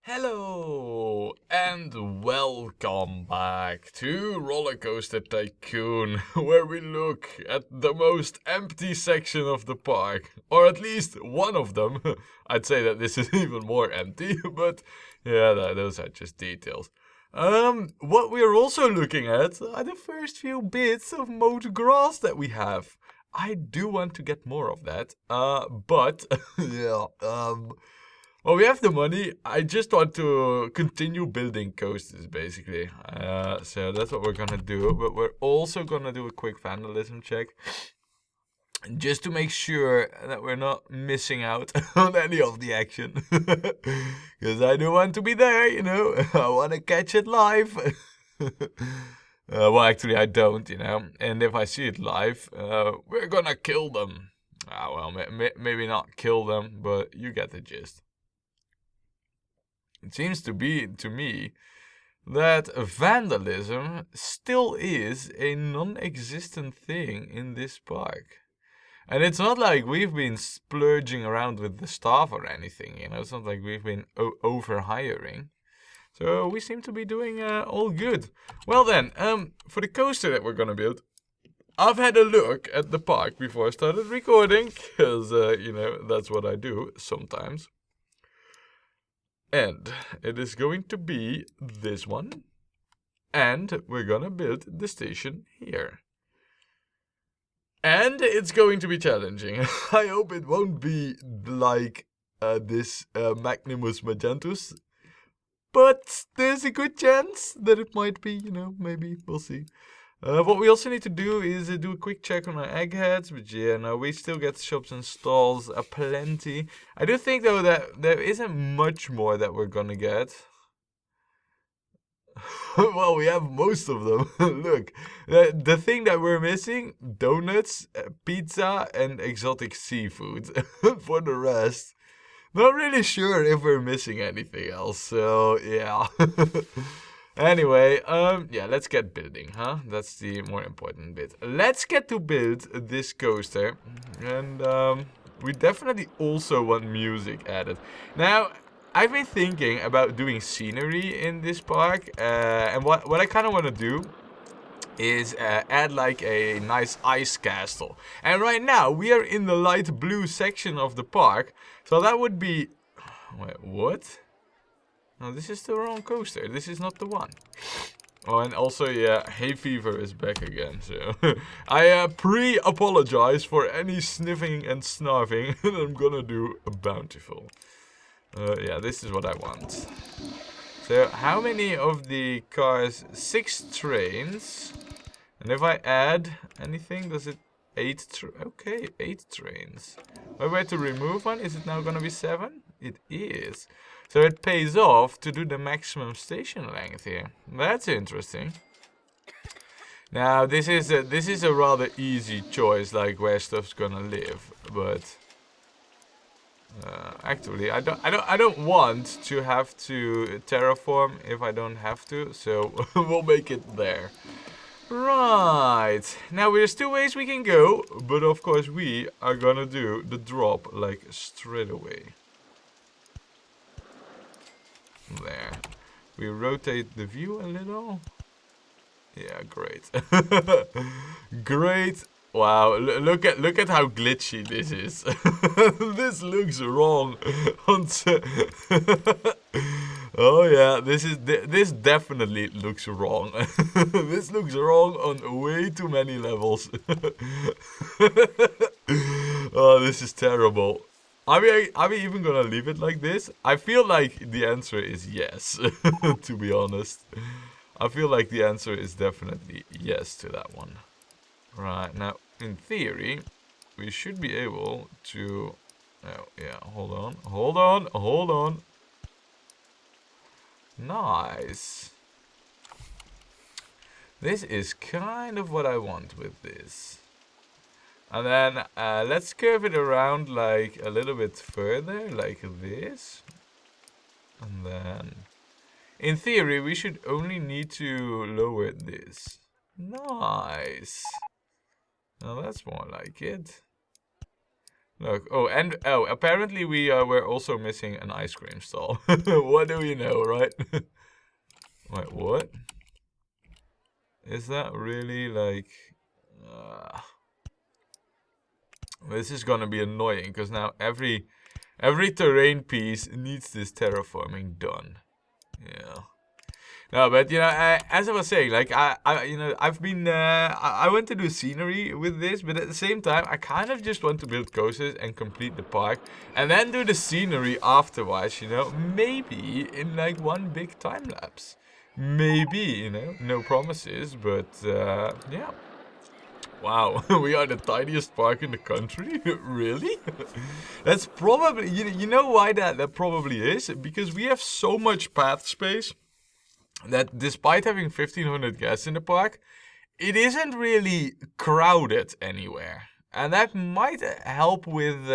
Hello and welcome back to Rollercoaster Tycoon, where we look at the most empty section of the park, or at least one of them. I'd say that this is even more empty, but yeah, those are just details. What we're also looking at are the first few bits of mowed grass that we have. I do want to get more of that, but yeah, well, we have the money. I just want to continue building coasters, basically. So that's what we're gonna do. But we're also gonna do a quick vandalism check, just to make sure that we're not missing out on any of the action. Because I do want to be there, you know. I want to catch it live. Well, actually, I don't, you know. And if I see it live, we're gonna kill them. Well, maybe not kill them, but you get the gist. It seems to be, to me, that vandalism still is a non-existent thing in this park. And it's not like we've been splurging around with the staff or anything, you know, it's not like we've been over-hiring. So we seem to be doing all good. Well then, for the coaster that we're gonna build, I've had a look at the park before I started recording, because, you know, that's what I do sometimes. And it is going to be this one. And we're gonna build the station here. And it's going to be challenging. I hope it won't be like this Magnimus Magentus. But there's a good chance that it might be, you know, maybe, we'll see. What we also need to do is do a quick check on our Eggheads, but yeah, no, we still get shops and stalls aplenty. I do think, though, that there isn't much more that we're gonna get. Well, we have most of them. Look, the thing that we're missing, donuts, pizza, and exotic seafood. For the rest, not really sure if we're missing anything else, so yeah. Anyway, yeah, let's get building, huh? That's the more important bit. Let's get to build this coaster, and we definitely also want music added. Now, I've been thinking about doing scenery in this park, and what I kind of want to do is add like a nice ice castle. And right now, we are in the light blue section of the park, so that would be... Wait, what? No, this is the wrong coaster. This is not the one. Oh, and also, yeah, hay fever is back again, so... I pre-apologize for any sniffing and snarfing, and I'm gonna do a bountiful. Yeah, this is what I want. So, how many of the cars? 6 trains. And if I add anything, does it... 8 okay, 8 trains. If I were to remove one, is it now gonna be 7? It is. So it pays off to do the maximum station length here. That's interesting. Now this is a rather easy choice, like where stuff's gonna live, but actually I don't want to have to terraform if I don't have to, so we'll make it there. Right, now there's 2 ways we can go, but of course we are gonna do the drop like straight away. There. We rotate the view a little. Yeah, great. Great. Wow, look at how glitchy this is. This looks wrong. Oh yeah, this definitely looks wrong. This looks wrong on way too many levels. Oh, this is terrible. Are we even gonna leave it like this? I feel like the answer is yes, to be honest. I feel like the answer is definitely yes to that one. Right, now, in theory, we should be able to... Oh, yeah, hold on. Nice. This is kind of what I want with this. And then let's curve it around like a little bit further, like this. And then, in theory, we should only need to lower this. Nice. Now that's more like it. Look, oh, and oh, apparently we were also missing an ice cream stall. What do we know, right? Wait, what? Is that really like... this is gonna be annoying, because now every terrain piece needs this terraforming done. Yeah. No, but you know, as I was saying, like I've been, I want to do scenery with this, but at the same time, I kind of just want to build coasters and complete the park, and then do the scenery afterwards. You know, maybe in like one big time lapse. Maybe, you know, no promises, but yeah. Wow, we are the tiniest park in the country? Really? That's probably, you know why that probably is? Because we have so much path space that despite having 1,500 guests in the park, it isn't really crowded anywhere. And that might help with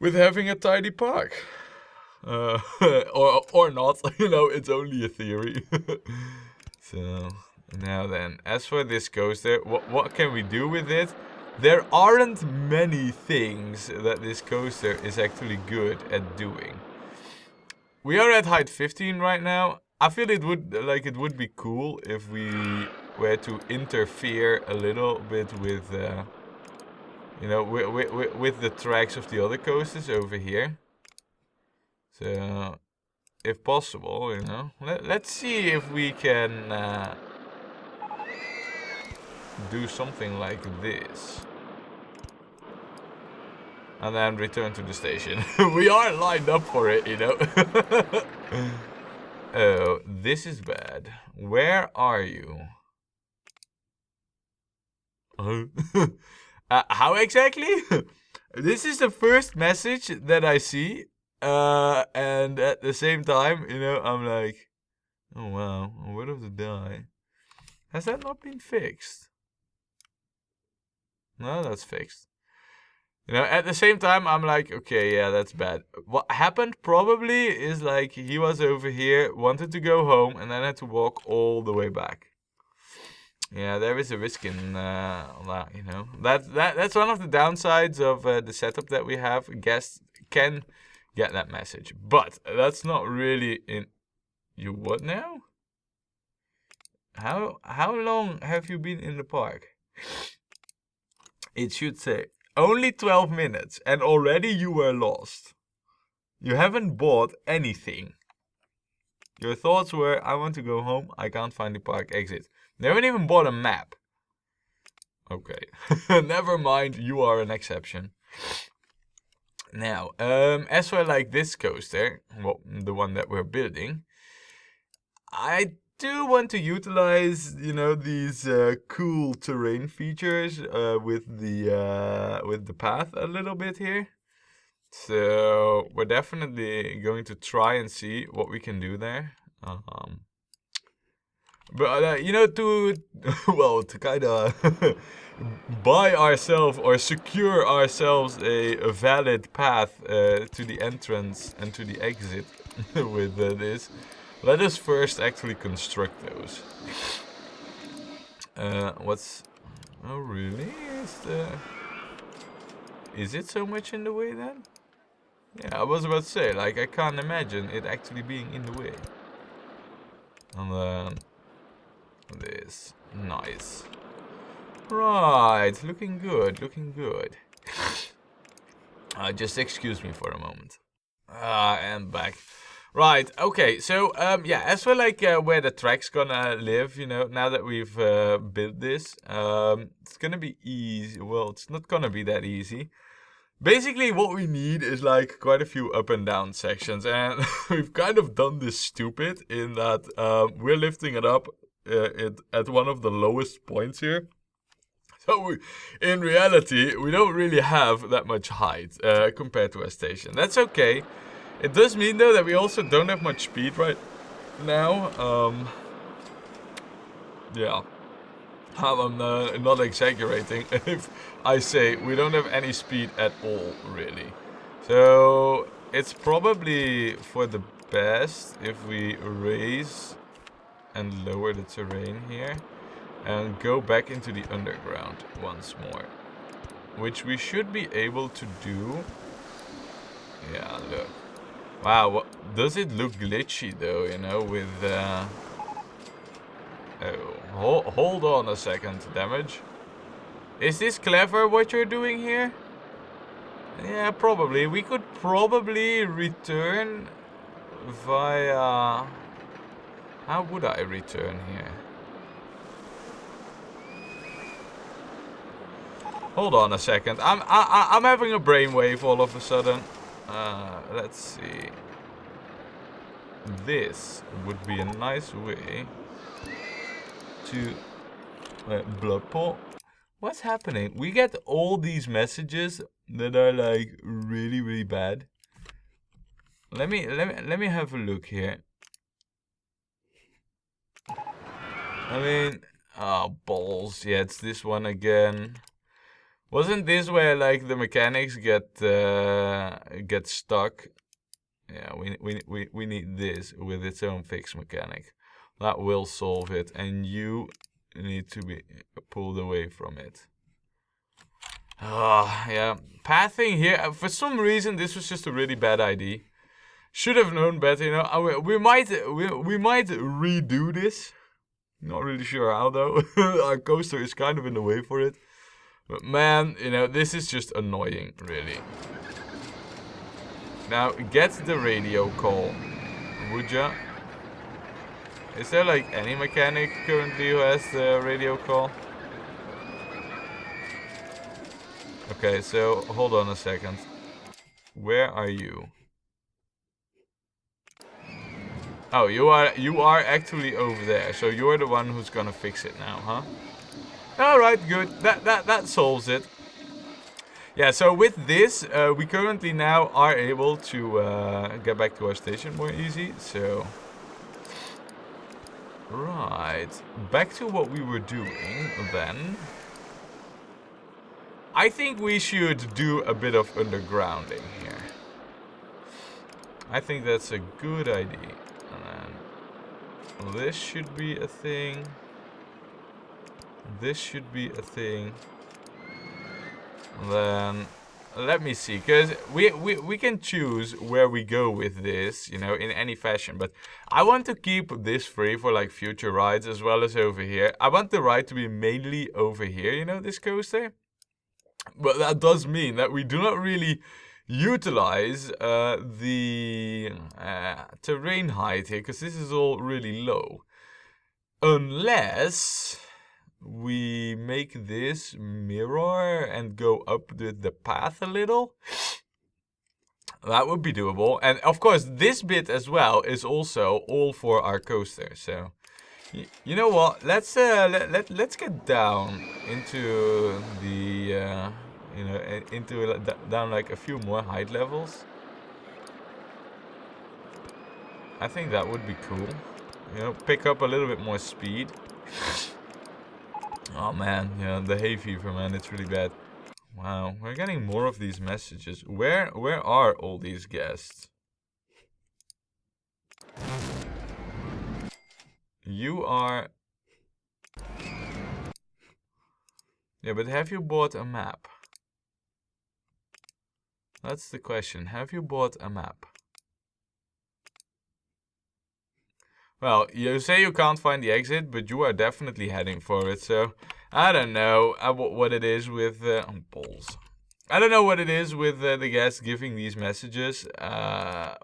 having a tidy park. Or not, you know, it's only a theory. So, now then, as for this coaster, what can we do with it? There aren't many things that this coaster is actually good at doing. We are at height 15 right now. I feel it would be cool if we were to interfere a little bit with, you know, with the tracks of the other coasters over here. So, if possible, you know, let's see if we can do something like this. And then return to the station. We are lined up for it, you know. Oh, this is bad. Where are you? How exactly? This is the first message that I see. And at the same time, you know, I'm like, oh wow, where does it die? Has that not been fixed? No, that's fixed. You know, at the same time, I'm like, okay, yeah, that's bad. What happened probably is like he was over here, wanted to go home, and then had to walk all the way back. Yeah, there is a risk in that, you know. That's one of the downsides of the setup that we have. Guests can get that message, but that's not really in. You what now? How long have you been in the park? It should say only 12 minutes, and already you were lost. You haven't bought anything. Your thoughts were, I want to go home, I can't find the park exit. They haven't even bought a map. Okay, never mind, you are an exception. Now, as for like this coaster, well, the one that we're building, I do want to utilize, you know, these cool terrain features with the path a little bit here. So we're definitely going to try and see what we can do there. But you know, to well, to kind of buy ourselves or secure ourselves a valid path to the entrance and to the exit with this. Let us first actually construct those. What's... Oh, really? Is it so much in the way then? Yeah, I was about to say, like, I can't imagine it actually being in the way. And then... this. Nice. Right, looking good, looking good. Just excuse me for a moment. And back. Right, okay, so, yeah, as for, like, where the track's gonna live, you know, now that we've built this, it's gonna be easy. Well, it's not gonna be that easy. Basically, what we need is, like, quite a few up and down sections, and we've kind of done this stupid in that we're lifting it up at one of the lowest points here. So, in reality, we don't really have that much height compared to our station. That's okay. It does mean, though, that we also don't have much speed right now. Yeah. I'm not exaggerating if I say we don't have any speed at all, really. So, it's probably for the best if we raise and lower the terrain here and go back into the underground once more. which we should be able to do. Yeah, look. Wow, does it look glitchy though, you know, with... Oh, hold on a second, damage. Is this clever what you're doing here? Yeah, probably. We could probably return via... How would I return here? Hold on a second. I'm having a brainwave all of a sudden. Let's see. This would be a nice way to blood pool. What's happening? We get all these messages that are like really bad. Let me have a look here. I mean, oh balls. Yeah, it's this one again. Wasn't this where like the mechanics get stuck? Yeah, we need this with its own fixed mechanic. That will solve it, and you need to be pulled away from it. Yeah. Pathing here, for some reason this was just a really bad idea. Should have known better, you know. We might redo this. Not really sure how though. Our coaster is kind of in the way for it. But man, you know, this is just annoying, really. Now, get the radio call, would ya? Is there like any mechanic currently who has the radio call? Okay, so hold on a second. Where are you? Oh, you are actually over there. So you're the one who's gonna fix it now, huh? All right, good. That solves it. Yeah, so with this, we currently now are able to get back to our station more easy. So, right, back to what we were doing then. I think we should do a bit of undergrounding here. I think that's a good idea. And then this should be a thing. This should be a thing. Then let me see, because we can choose where we go with this, you know, in any fashion. But I want to keep this free for like future rides as well as over here. I want the ride to be mainly over here, you know, this coaster. But that does mean that we do not really utilize the terrain height here, because this is all really low. Unless we make this mirror and go up the path a little. That would be doable. And of course, this bit as well is also all for our coaster. So, you know what? Let's get down into the you know, into down like a few more height levels. I think that would be cool. You know, pick up a little bit more speed. Oh man, yeah, the hay fever, man, it's really bad. Wow, we're getting more of these messages. Where are all these guests? You are... Yeah, but have you bought a map? That's the question. Have you bought a map? Well, you say you can't find the exit, but you are definitely heading for it, so... I don't know what it is with... balls. I don't know what it is with the guests giving these messages.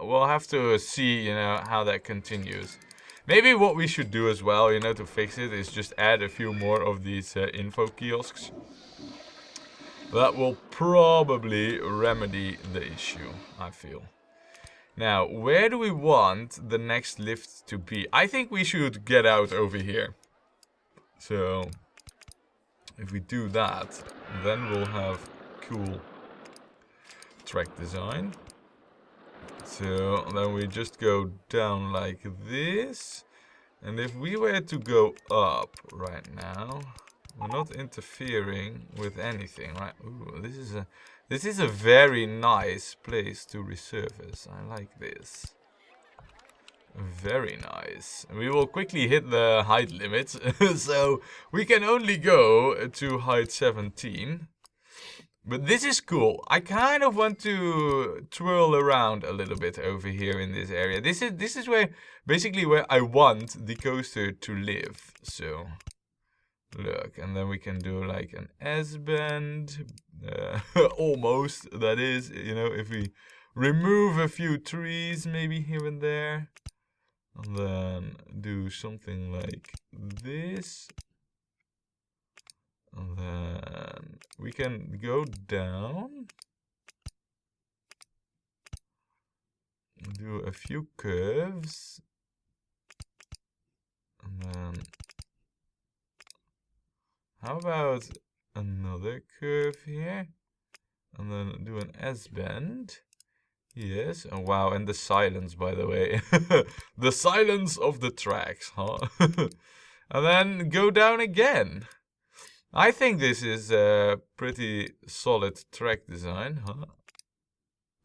We'll have to see, you know, how that continues. Maybe what we should do as well, you know, to fix it is just add a few more of these info kiosks. That will probably remedy the issue, I feel. Now, where do we want the next lift to be? I think we should get out over here. So, if we do that, then we'll have cool track design. So, then we just go down like this. And if we were to go up right now, we're not interfering with anything, right? Ooh, this is a very nice place to resurface. I like this. Very nice. We will quickly hit the height limits. So we can only go to height 17. But this is cool. I kind of want to twirl around a little bit over here in this area. This is where basically where I want the coaster to live. So look, and then we can do like an S-bend, almost. That is, you know, if we remove a few trees, maybe here and there, and then do something like this. And then we can go down, do a few curves, and then how about another curve here, and then do an S-bend. Yes, and wow, and the silence, by the way. The silence of the tracks, huh? And then go down again. I think this is a pretty solid track design, huh?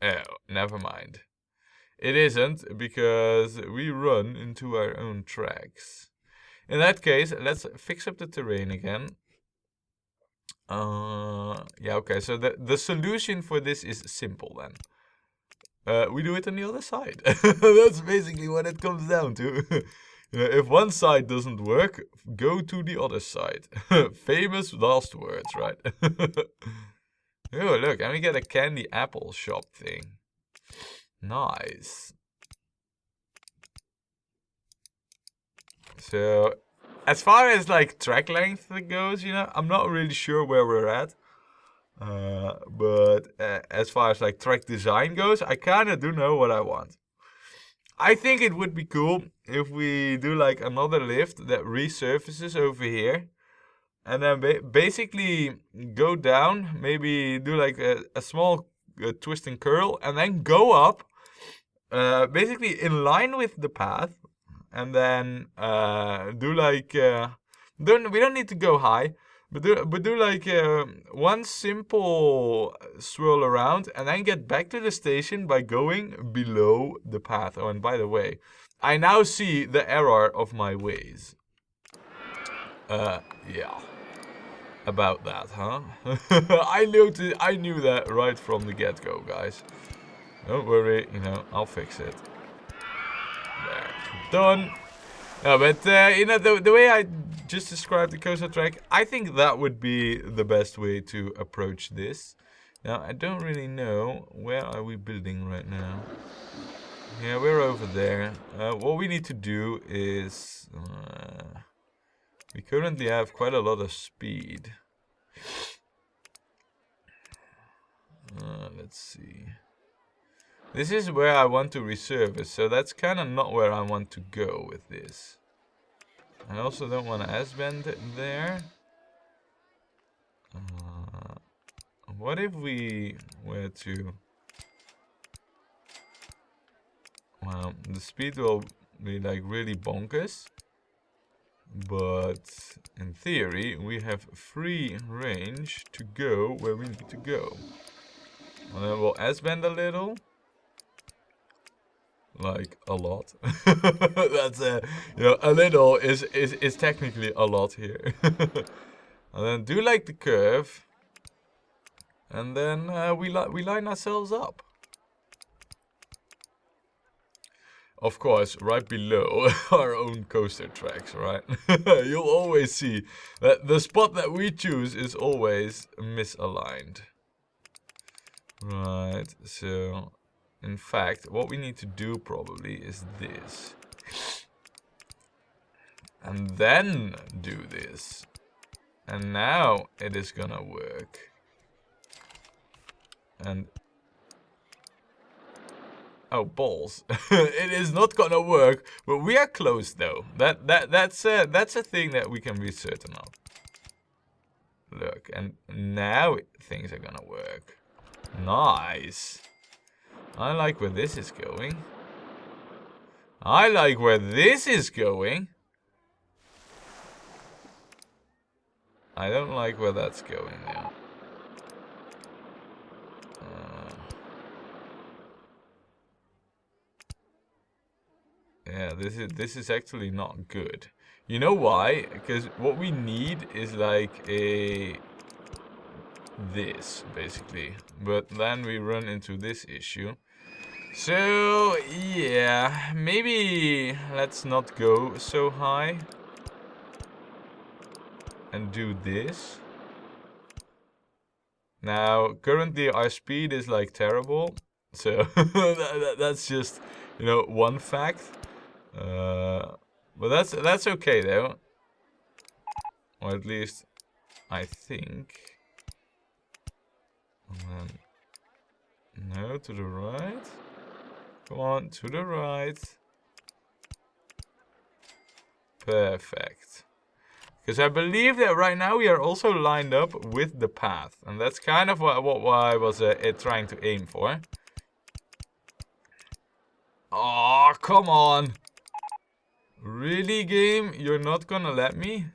Oh, never mind. It isn't, because we run into our own tracks. In that case, let's fix up the terrain again. Yeah, okay, so the solution for this is simple then. We do it on the other side. That's basically what it comes down to. You know, if one side doesn't work, go to the other side. Famous last words, right? Oh, look, and we get a candy apple shop thing. Nice. So, as far as like track length goes, you know, I'm not really sure where we're at. But as far as like track design goes, I kind of do know what I want. I think it would be cool if we do like another lift that resurfaces over here, and then basically go down, maybe do like a small twist and curl, and then go up, basically in line with the path, and then do like we don't need to go high, but do like one simple swirl around, and then get back to the station by going below the path. Oh, and by the way, I now see the error of my ways. Yeah. About that, huh? I knew that right from the get-go, guys. Don't worry, you know, I'll fix it. There. Done. But you know, the way I just described the coaster track, I think that would be the best way to approach this. Now, I don't really know, where are we building right now? Yeah, we're over there. What we need to do is, we currently have quite a lot of speed. Let's see. This is where I want to resurface, so that's kind of not where I want to go with this. I also don't want to S-bend there. What if we were to... Well, the speed will be like really bonkers. But in theory, we have free range to go where we need to go. And then we'll S-bend a little. Like a lot. That's you know, a little is technically a lot here. And then do like the curve, and then we line ourselves up. Of course, right below our own coaster tracks, right? You'll always see that the spot that we choose is always misaligned. Right, so in fact, what we need to do probably is this. And then do this. And now it is gonna work. And... oh, balls. It is not gonna work, but we are close though. That's a thing that we can be certain of. Look, and now things are gonna work. Nice. I like where this is going. I like where this is going. I don't like where that's going now. Yeah, this is actually not good. You know why? Because what we need is like a this, basically. But then we run into this issue. So, yeah, maybe let's not go so high. And do this. Now, currently our speed is like terrible. So, that's just, you know, one fact. But that's okay though. Or at least, I think. And then, no, to the right. Come on, to the right. Perfect. Because I believe that right now we are also lined up with the path. And that's kind of what I was trying to aim for. Oh, come on. Really, game? You're not gonna let me?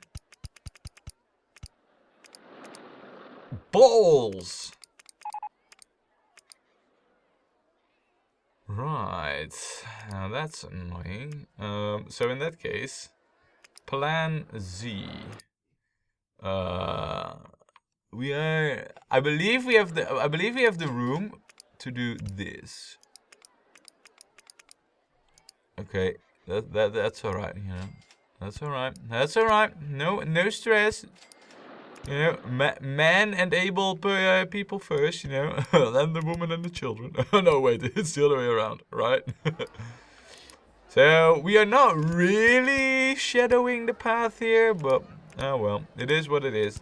Balls! Right. Now that's annoying. So in that case, Plan Z. We are. I believe we have the room to do this. Okay, that's all right. You know, that's all right. That's all right. No stress. You know, man and able people first. You know, then the woman and the children. Oh no, wait, it's the other way around, right? So we are not really shadowing the path here, but oh well, it is what it is.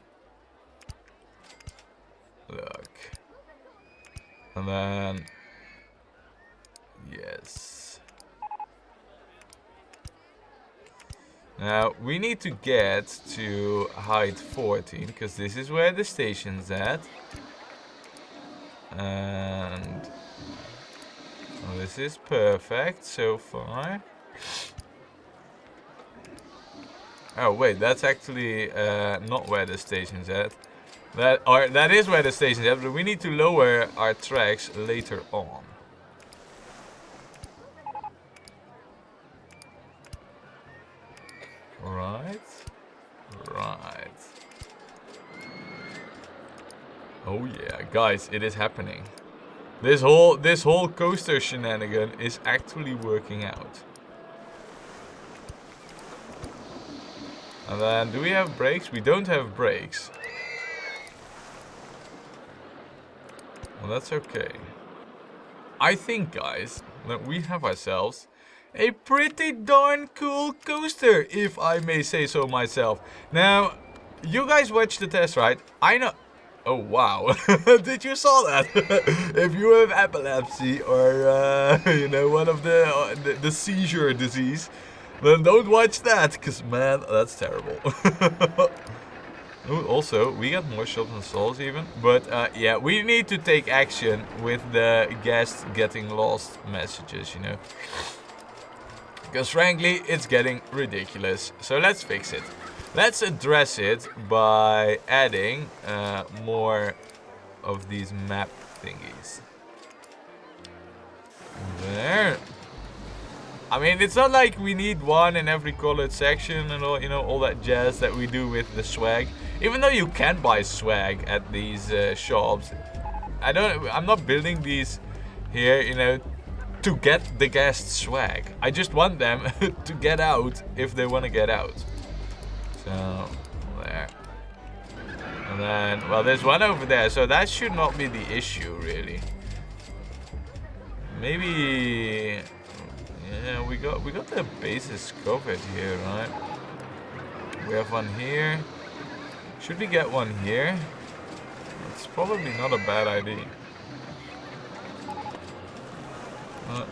Look, and then yes. Now we need to get to height 14 because this is where the station's at, and well, this is perfect so far. Oh wait, that's actually not where the station's at. That is where the station's at, but we need to lower our tracks later on. Right. Oh yeah, guys, it is happening. This whole coaster shenanigan is actually working out. And then, do we have brakes? We don't have brakes. Well, that's okay. I think, guys, that we have ourselves a pretty darn cool coaster, if I may say so myself. Now, you guys watched the test, right? I know. Oh wow! Did you saw that? If you have epilepsy or you know, one of the seizure disease, then don't watch that, cause man, that's terrible. Ooh, also, we got more shops and stalls even, but yeah, we need to take action with the guests getting lost messages, you know. Because frankly, it's getting ridiculous. So let's fix it. Let's address it by adding more of these map thingies. There. I mean, it's not like we need one in every colored section and all, you know, all that jazz that we do with the swag. Even though you can buy swag at these shops, I'm not building these here, you know, to get the guest swag. I just want them to get out if they want to get out. So, there. And then, well, there's one over there, so that should not be the issue, really. Maybe, yeah, we got the bases covered here, right? We have one here. Should we get one here? It's probably not a bad idea.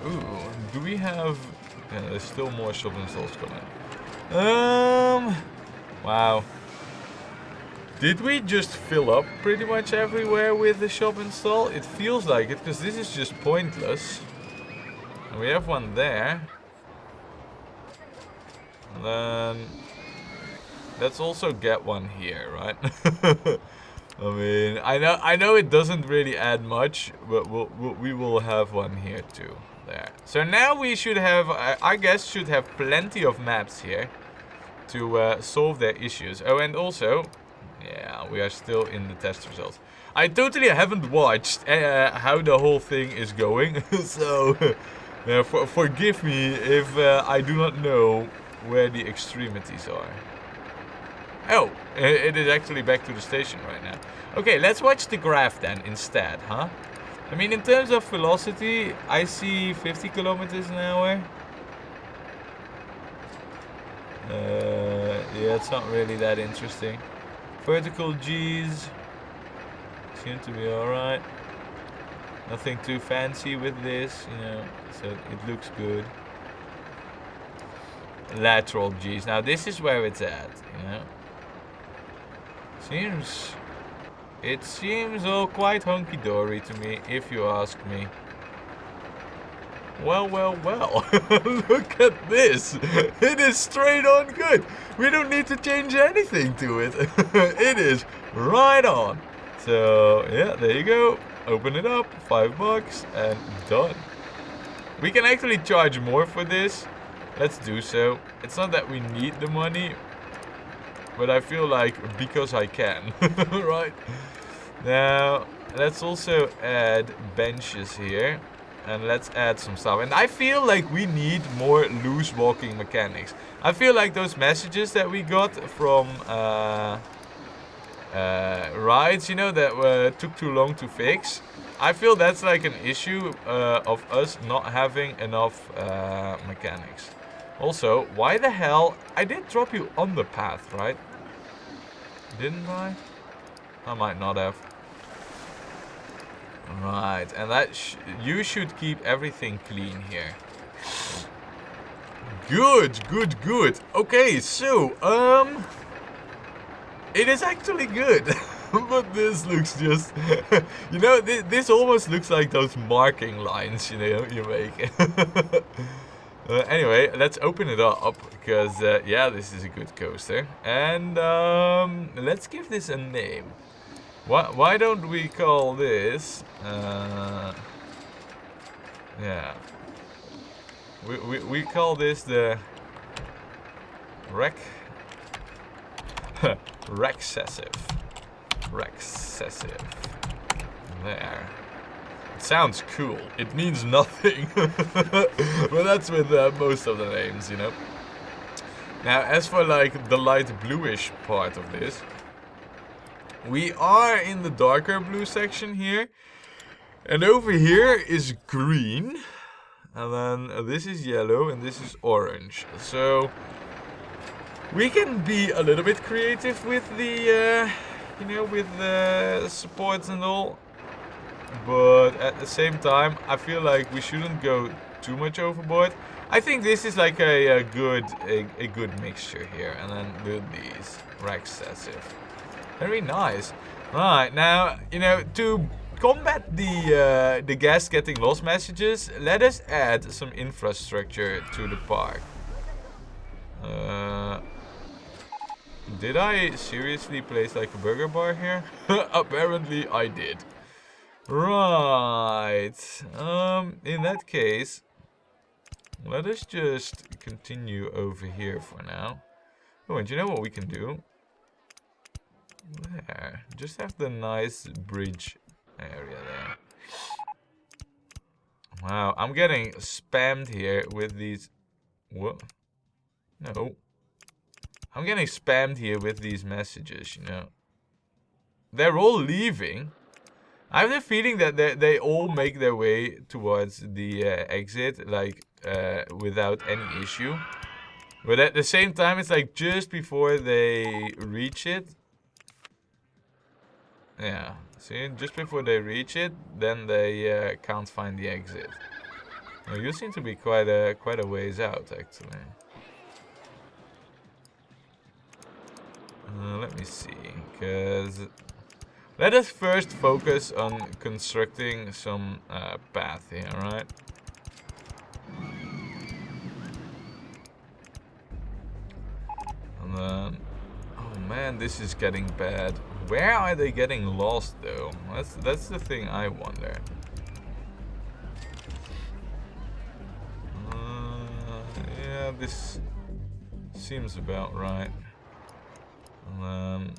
Ooh, do we have... Yeah, there's still more shop installs coming. Wow. Did we just fill up pretty much everywhere with the shop install? It feels like it, because this is just pointless. And we have one there. And then... let's also get one here, right? I mean, I know it doesn't really add much, but we will have one here too. There. So now we should have, I guess, should have plenty of maps here to solve their issues. Oh, and also, Yeah, we are still in the test results. I totally haven't watched how the whole thing is going, so forgive me if I do not know where the extremities are. Oh, it is actually back to the station right now. Okay, let's watch the graph then instead, huh? I mean, in terms of velocity, I see 50 kilometers an hour. Yeah, it's not really that interesting. Vertical G's seem to be alright. Nothing too fancy with this, you know, so it looks good. Lateral G's. Now this is where it's at, you know. It seems all quite hunky-dory to me, if you ask me. Well, well, well. Look at this. It is straight on good. We don't need to change anything to it. It is right on. So, yeah, there you go. Open it up. $5 and done. We can actually charge more for this. Let's do so. It's not that we need the money, but I feel like because I can. Right? Now, let's also add benches here. And let's add some stuff. And I feel like we need more loose walking mechanics. I feel like those messages that we got from rides, you know, that took too long to fix. I feel that's like an issue of us not having enough mechanics. Also, why the hell? I did drop you on the path, right? Didn't I? I might not have. Right, and that you should keep everything clean here. Good, good, good. Okay, so, it is actually good. But this looks just, you know, this almost looks like those marking lines, you know, you make. Anyway, let's open it up, because, yeah, this is a good coaster. And, let's give this a name. Why don't we call this, yeah, we call this the Rexcessive. There. It sounds cool. It means nothing. But that's with most of the names, you know. Now, as for like the light bluish part of this, we are in the darker blue section here. And over here is green. And then this is yellow and this is orange. So we can be a little bit creative with the, you know, with the supports and all. But at the same time, I feel like we shouldn't go too much overboard. I think this is like a good mixture here. And then do these Rexcessive. Very nice. Right, now, you know, to combat the gas getting lost messages, let us add some infrastructure to the park. Did I seriously place like a burger bar here? Apparently I did. Right. In that case, let us just continue over here for now. Oh, and you know what we can do? There. Just have the nice bridge area there. Wow, I'm getting spammed here with these... What? No. I'm getting spammed here with these messages, you know. They're all leaving. I have the feeling that they all make their way towards the exit, like, without any issue. But at the same time, it's like just before they reach it. Yeah, see, just before they reach it, then they can't find the exit. Now, you seem to be quite a ways out, actually. Let me see, because let us first focus on constructing some path here, right? And then, oh man, this is getting bad. Where are they getting lost, though? That's the thing I wonder. Yeah, this seems about right. And then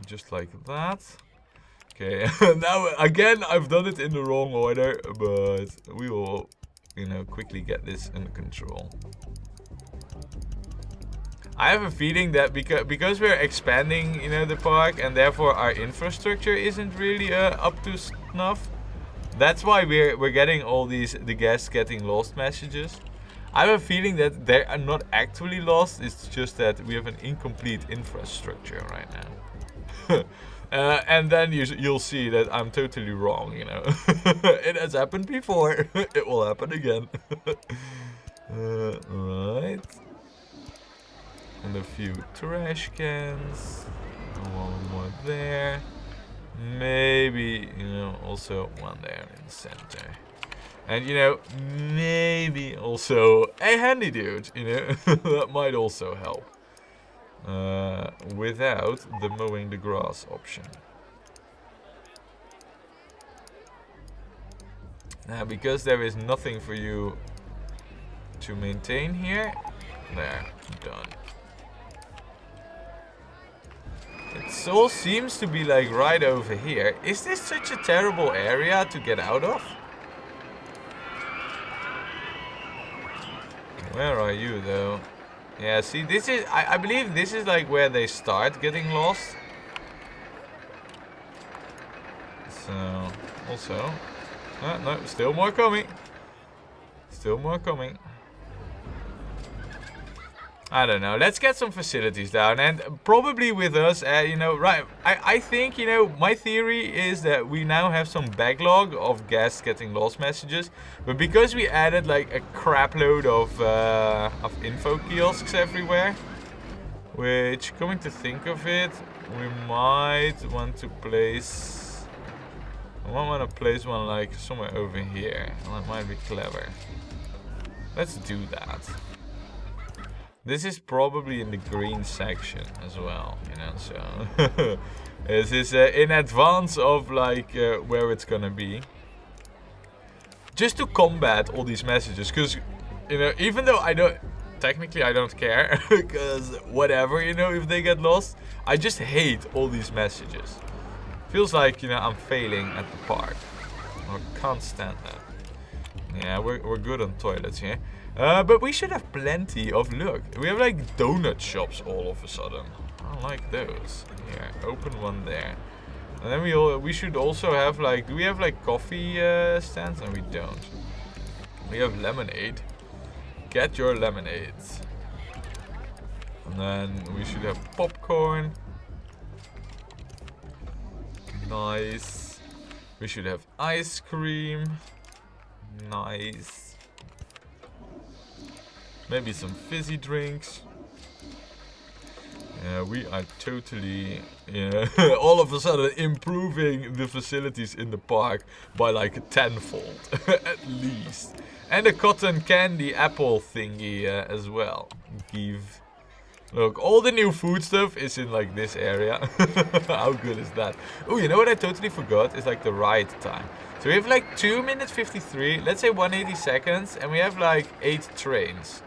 just like that. Okay, now again, I've done it in the wrong order, but we will, you know, quickly get this under control. I have a feeling that because we're expanding, you know, the park, and therefore our infrastructure isn't really up to snuff. That's why we're getting all the guests getting lost messages. I have a feeling that they are not actually lost. It's just that we have an incomplete infrastructure right now. And then you'll see that I'm totally wrong, you know. It has happened before. It will happen again. Right. And a few trash cans. One more there. Maybe, you know, also one there in the center. And, you know, maybe also a handy dude, you know. That might also help. Without the mowing the grass option. Now, because there is nothing for you to maintain here, there, done. It all seems to be like right over here. Is this such a terrible area to get out of? Where are you though? Yeah, see, this is, I believe this is like where they start getting lost. So, also, no, still more coming. Still more coming. I don't know. Let's get some facilities down, and probably with us, you know, right? I think, you know, my theory is that we now have some backlog of guests getting lost messages, but because we added like a crap load of info kiosks everywhere, which, coming to think of it, we might want to place. I might want to place one like somewhere over here. That might be clever. Let's do that. This is probably in the green section as well, you know, so this is in advance of like where it's gonna be. Just to combat all these messages, because, you know, even though technically I don't care, because whatever, you know, if they get lost, I just hate all these messages. Feels like, you know, I'm failing at the park. I can't stand that. Yeah, we're good on toilets here. But we should have plenty of look. We have like donut shops all of a sudden. I don't like those. Here, open one there. And then we should also have like, do we have like coffee stands? No, we don't. We have lemonade. Get your lemonades. And then we should have popcorn. Nice. We should have ice cream. Nice. Maybe some fizzy drinks. Yeah, we are totally, all of a sudden improving the facilities in the park by like tenfold, at least. And a cotton candy apple thingy as well. Give. Look, all the new food stuff is in like this area. How good is that? Oh, you know what I totally forgot? It's like the ride time. So we have like 2 minutes 53, let's say 180 seconds, and we have like 8 trains.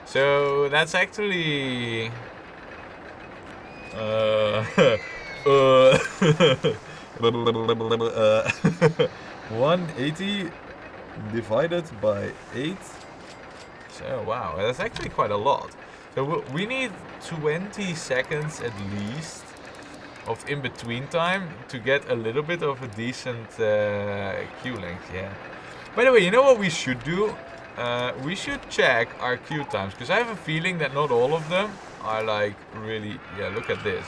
So that's actually 180 divided by 8. So wow, that's actually quite a lot. So we need 20 seconds at least of in-between time to get a little bit of a decent queue length, yeah. By the way, you know what we should do? We should check our queue times, because I have a feeling that not all of them are like really, yeah, look at this.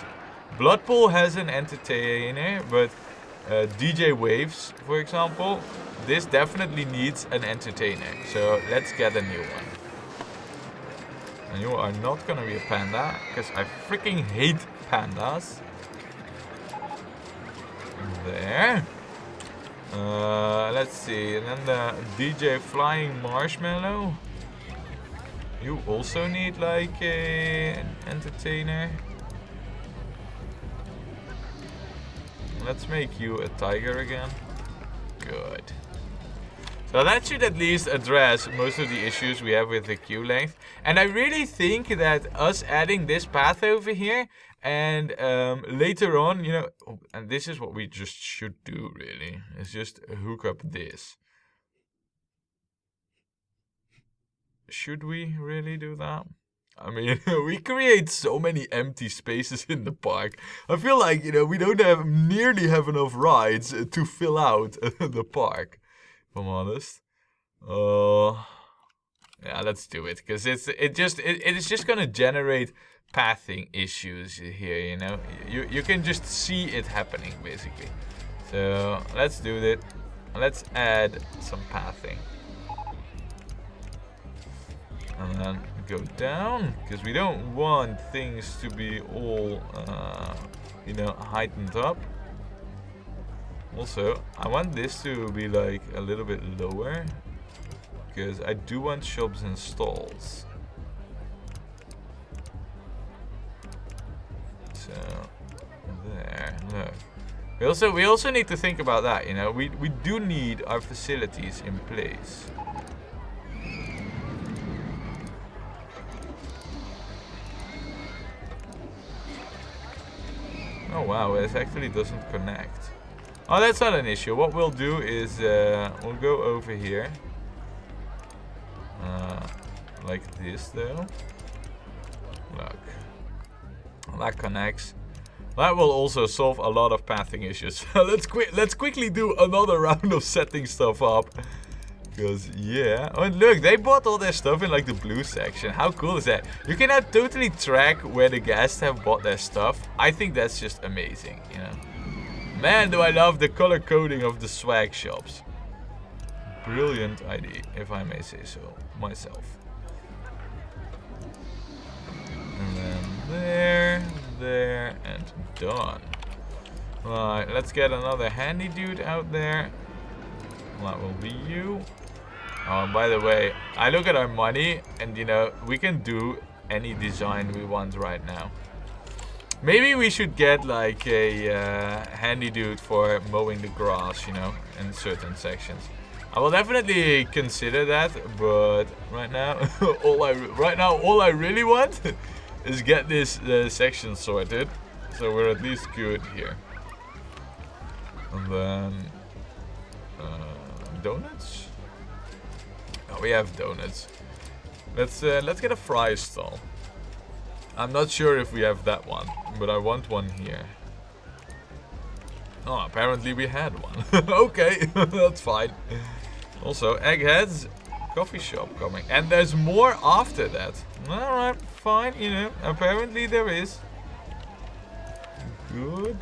Bloodpool has an entertainer, but DJ Waves, for example, this definitely needs an entertainer. So let's get a new one. And you are not gonna be a panda, because I freaking hate pandas. There. Let's see, and then the DJ Flying Marshmallow. You also need like an entertainer. Let's make you a tiger again. Good. So that should at least address most of the issues we have with the queue length. And I really think that us adding this path over here and later on, you know, and this is what we just should do really, is just hook up this. Should we really do that? I mean, we create so many empty spaces in the park. I feel like, you know, we don't nearly have enough rides to fill out the park. If I'm honest. Yeah, let's do it, because it is just gonna generate pathing issues here, you know. You can just see it happening basically. So let's do that. Let's add some pathing. And then go down, because we don't want things to be all you know, heightened up. Also, I want this to be like a little bit lower, because I do want shops and stalls. So there, look. We also need to think about that, you know. We do need our facilities in place. Oh wow, it actually doesn't connect. Oh, that's not an issue. What we'll do is we'll go over here. Like this though. Look. That connects. That will also solve a lot of pathing issues. Let's quickly do another round of setting stuff up. Because, yeah. Oh, and look, they bought all their stuff in like the blue section. How cool is that? You can now totally track where the guests have bought their stuff. I think that's just amazing, you know. Man, do I love the color coding of the swag shops. Brilliant idea, if I may say so myself. And then there, and done. Right, let's get another handy dude out there. That will be you. Oh, by the way, I look at our money, and you know, we can do any design we want right now. Maybe we should get like a handy dude for mowing the grass, you know, in certain sections. I will definitely consider that, but right now, all I really want is get this section sorted, so we're at least good here. And then donuts. Oh, we have donuts. Let's get a fry stall. I'm not sure if we have that one, but I want one here. Oh, apparently we had one. Okay, that's fine. Also, Eggheads, coffee shop coming. And there's more after that. Alright, fine, you know, apparently there is. Good.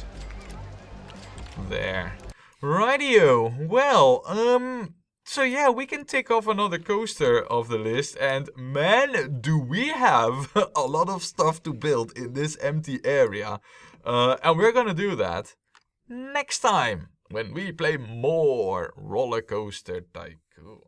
There. Rightio. Well, so yeah, we can tick off another coaster off the list, and man, do we have a lot of stuff to build in this empty area. And we're gonna do that next time when we play more Rollercoaster Tycoon.